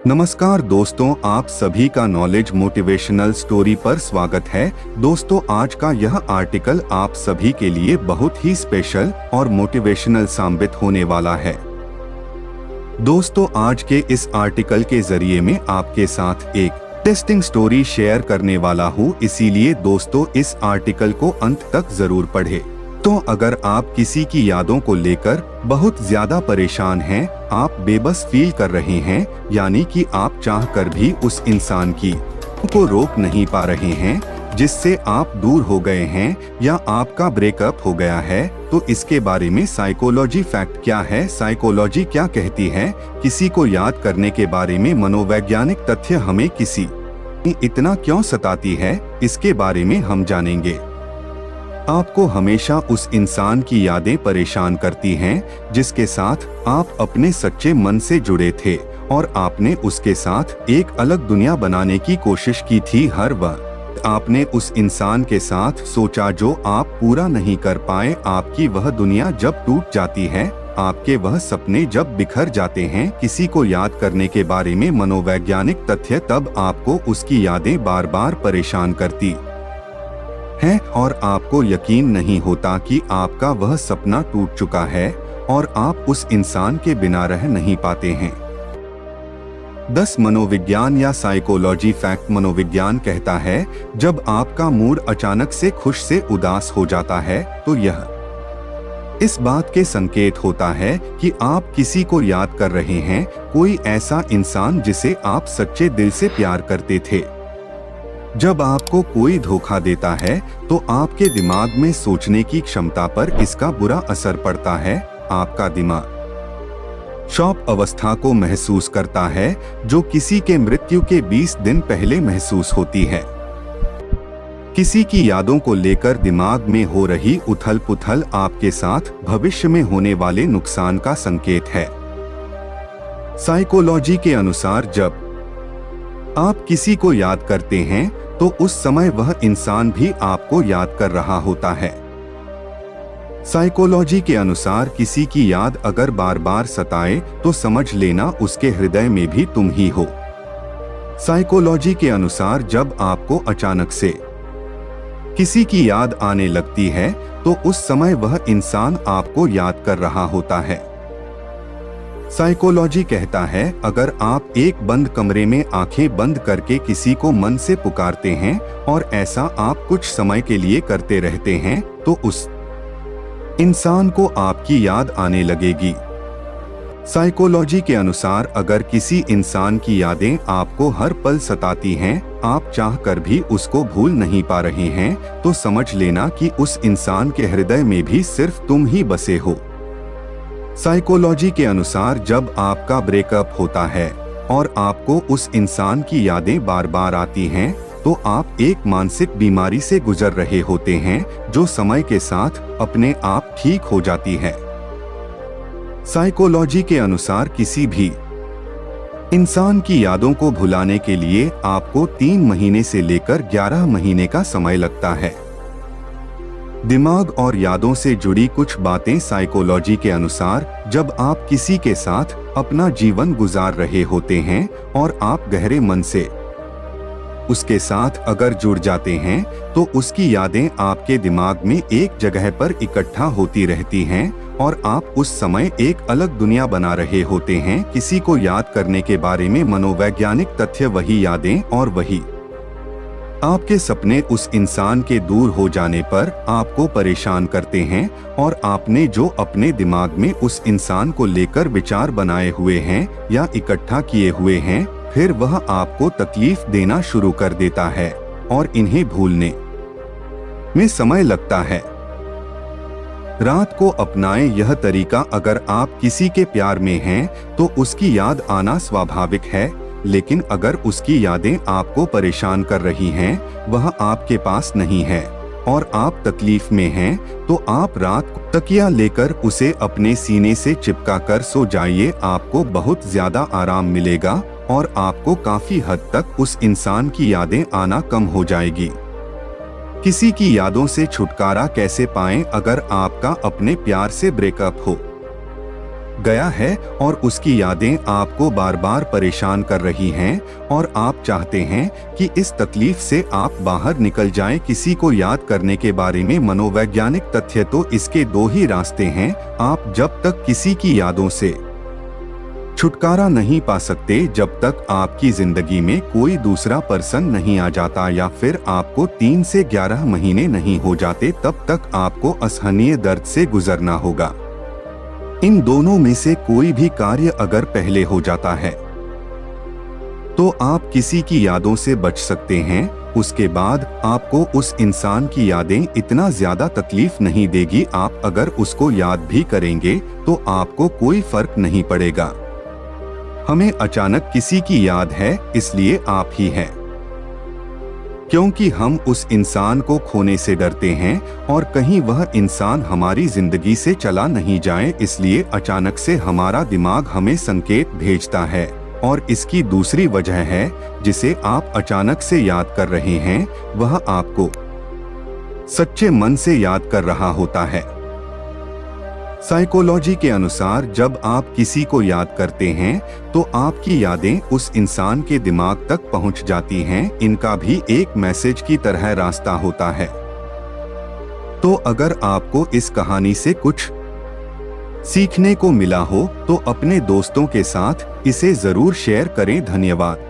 नमस्कार दोस्तों, आप सभी का नॉलेज मोटिवेशनल स्टोरी पर स्वागत है। दोस्तों, आज का यह आर्टिकल आप सभी के लिए बहुत ही स्पेशल और मोटिवेशनल साबित होने वाला है। दोस्तों, आज के इस आर्टिकल के जरिए मैं आपके साथ एक टेस्टिंग स्टोरी शेयर करने वाला हूँ, इसीलिए दोस्तों इस आर्टिकल को अंत तक जरूर पढ़ें। तो अगर आप किसी की यादों को लेकर बहुत ज्यादा परेशान हैं, आप बेबस फील कर रहे हैं, यानी कि आप चाहकर भी उस इंसान की को रोक नहीं पा रहे हैं जिससे आप दूर हो गए हैं, या आपका ब्रेकअप हो गया है, तो इसके बारे में साइकोलॉजी फैक्ट क्या है, साइकोलॉजी क्या कहती है, किसी को याद करने के बारे में मनोवैज्ञानिक तथ्य हमें किसी इतना क्यों सताती है, इसके बारे में हम जानेंगे। आपको हमेशा उस इंसान की यादें परेशान करती हैं जिसके साथ आप अपने सच्चे मन से जुड़े थे और आपने उसके साथ एक अलग दुनिया बनाने की कोशिश की थी। हर वक्त आपने उस इंसान के साथ सोचा जो आप पूरा नहीं कर पाए। आपकी वह दुनिया जब टूट जाती है, आपके वह सपने जब बिखर जाते हैं, किसी को याद करने के बारे में मनोवैज्ञानिक तथ्य, तब आपको उसकी यादें बार बार परेशान करती है और आपको यकीन नहीं होता कि आपका वह सपना टूट चुका है और आप उस इंसान के बिना रह नहीं पाते हैं। 10 मनोविज्ञान या साइकोलॉजी फैक्ट। मनोविज्ञान कहता है, जब आपका मूड अचानक से खुश से उदास हो जाता है तो यह इस बात के संकेत होता है कि आप किसी को याद कर रहे हैं, कोई ऐसा इंसान जिसे आप सच्चे दिल से प्यार करते थे। जब आपको कोई धोखा देता है तो आपके दिमाग में सोचने की क्षमता पर इसका बुरा असर पड़ता है। आपका दिमाग शॉक अवस्था को महसूस करता है, जो किसी के मृत्यु के 20 दिन पहले महसूस होती है। किसी की यादों को लेकर दिमाग में हो रही उथल पुथल आपके साथ भविष्य में होने वाले नुकसान का संकेत है। साइकोलॉजी के अनुसार जब आप किसी को याद करते हैं तो उस समय वह इंसान भी आपको याद कर रहा होता है। साइकोलॉजी के अनुसार किसी की याद अगर बार बार सताए तो समझ लेना उसके हृदय में भी तुम ही हो। साइकोलॉजी के अनुसार जब आपको अचानक से किसी की याद आने लगती है तो उस समय वह इंसान आपको याद कर रहा होता है। साइकोलॉजी कहता है, अगर आप एक बंद कमरे में आंखें बंद करके किसी को मन से पुकारते हैं और ऐसा आप कुछ समय के लिए करते रहते हैं, तो उस इंसान को आपकी याद आने लगेगी। साइकोलॉजी के अनुसार अगर किसी इंसान की यादें आपको हर पल सताती हैं, आप चाहकर भी उसको भूल नहीं पा रहे हैं, तो समझ लेना कि उस इंसान के हृदय में भी सिर्फ तुम ही बसे हो। साइकोलॉजी के अनुसार जब आपका ब्रेकअप होता है और आपको उस इंसान की यादें बार बार आती हैं, तो आप एक मानसिक बीमारी से गुजर रहे होते हैं जो समय के साथ अपने आप ठीक हो जाती है। साइकोलॉजी के अनुसार किसी भी इंसान की यादों को भुलाने के लिए आपको 3 महीने से लेकर 11 महीने का समय लगता है। दिमाग और यादों से जुड़ी कुछ बातें। साइकोलॉजी के अनुसार जब आप किसी के साथ अपना जीवन गुजार रहे होते हैं और आप गहरे मन से उसके साथ अगर जुड़ जाते हैं, तो उसकी यादें आपके दिमाग में एक जगह पर इकट्ठा होती रहती हैं और आप उस समय एक अलग दुनिया बना रहे होते हैं। किसी को याद करने के बारे में मनोवैज्ञानिक तथ्य, वही यादें और वही आपके सपने उस इंसान के दूर हो जाने पर आपको परेशान करते हैं, और आपने जो अपने दिमाग में उस इंसान को लेकर विचार बनाए हुए हैं या इकट्ठा किए हुए हैं, फिर वह आपको तकलीफ देना शुरू कर देता है और इन्हें भूलने में समय लगता है। रात को अपनाएं यह तरीका। अगर आप किसी के प्यार में हैं तो उसकी याद आना स्वाभाविक है, लेकिन अगर उसकी यादें आपको परेशान कर रही हैं, वह आपके पास नहीं है और आप तकलीफ में हैं, तो आप रात को तकिया लेकर उसे अपने सीने से चिपका कर सो जाइए। आपको बहुत ज्यादा आराम मिलेगा और आपको काफी हद तक उस इंसान की यादें आना कम हो जाएगी। किसी की यादों से छुटकारा कैसे पाएं अगर आपका अपने प्यार से ब्रेकअप हो? गया है और उसकी यादें आपको बार बार परेशान कर रही हैं और आप चाहते हैं कि इस तकलीफ से आप बाहर निकल जाएं। किसी को याद करने के बारे में मनोवैज्ञानिक तथ्य तो इसके दो ही रास्ते हैं। आप जब तक किसी की यादों से छुटकारा नहीं पा सकते, जब तक आपकी जिंदगी में कोई दूसरा पर्सन नहीं आ जाता या फिर आपको 3 से 11 महीने नहीं हो जाते, तब तक आपको असहनीय दर्द से गुजरना होगा। इन दोनों में से कोई भी कार्य अगर पहले हो जाता है तो आप किसी की यादों से बच सकते हैं। उसके बाद आपको उस इंसान की यादें इतना ज्यादा तकलीफ नहीं देगी। आप अगर उसको याद भी करेंगे तो आपको कोई फर्क नहीं पड़ेगा। हमें अचानक किसी की याद है, इसलिए आप ही हैं, क्योंकि हम उस इंसान को खोने से डरते हैं और कहीं वह इंसान हमारी जिंदगी से चला नहीं जाए, इसलिए अचानक से हमारा दिमाग हमें संकेत भेजता है। और इसकी दूसरी वजह है जिसे आप अचानक से याद कर रहे हैं, वह आपको सच्चे मन से याद कर रहा होता है। साइकोलॉजी के अनुसार जब आप किसी को याद करते हैं तो आपकी यादें उस इंसान के दिमाग तक पहुंच जाती हैं। इनका भी एक मैसेज की तरह रास्ता होता है। तो अगर आपको इस कहानी से कुछ सीखने को मिला हो तो अपने दोस्तों के साथ इसे जरूर शेयर करें। धन्यवाद।